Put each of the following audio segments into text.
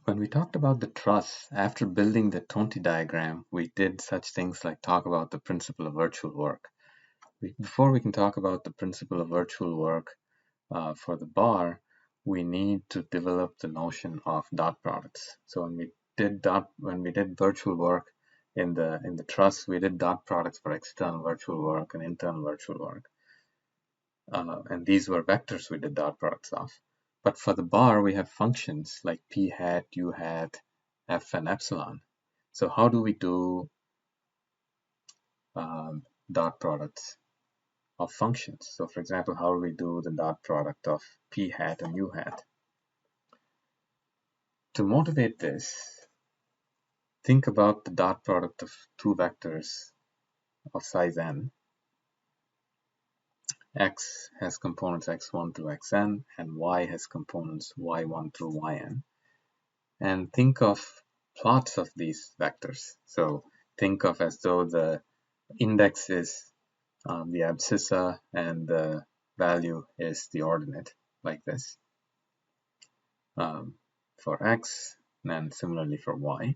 When we talked about the truss, after building the Tonti diagram, we did such things like talk about the principle of virtual work. Before we can talk about the principle of virtual work for the bar, we need to develop the notion of dot products. So when we did virtual work in the truss, we did dot products for external virtual work and internal virtual work. And these were vectors we did dot products of. But for the bar, we have functions like p hat, u hat, f, and epsilon. So how do we do dot products of functions? So for example, how do we do the dot product of p hat and u hat? To motivate this, think about the dot product of two vectors of size n. X has components x1 through xn, and y has components y1 through yn. And think of plots of these vectors. So think of as though the index is the abscissa and the value is the ordinate, like this, for x, and similarly for y.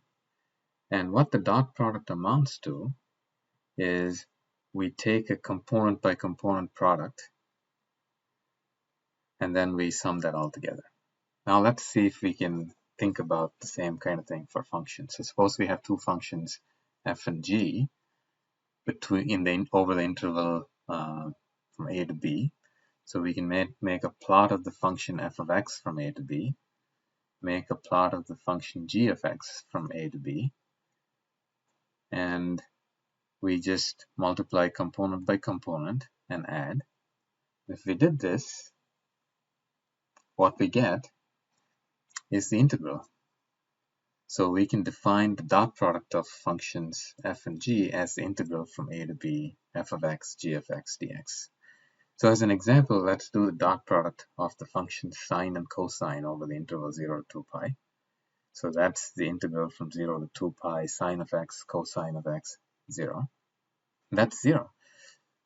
And what the dot product amounts to is we take a component by component product and then we sum that all together. Now let's see if we can think about the same kind of thing for functions. So suppose we have two functions f and g over the interval from a to b. So we can make a plot of the function f of x from a to b, make a plot of the function g of x from a to b, and we just multiply component by component and add. If we did this, what we get is the integral. So we can define the dot product of functions f and g as the integral from a to b f of x g of x dx. So as an example, let's do the dot product of the functions sine and cosine over the interval 0 to 2 pi. So that's the integral from 0 to 2 pi sine of x cosine of x 0. That's 0.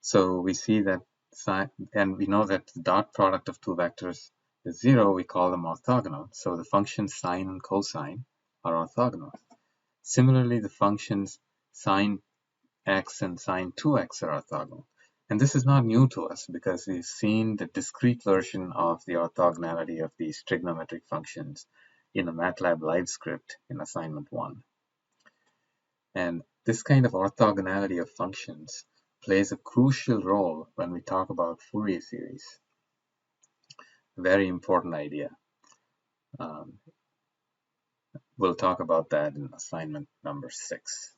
So we see that sine, and we know that the dot product of two vectors is 0. We call them orthogonal. So the functions sine and cosine are orthogonal. Similarly, the functions sine x and sine 2x are orthogonal. And this is not new to us because we've seen the discrete version of the orthogonality of these trigonometric functions in a MATLAB live script in assignment 1. And this kind of orthogonality of functions plays a crucial role when we talk about Fourier series. Very important idea. We'll talk about that in assignment number 6.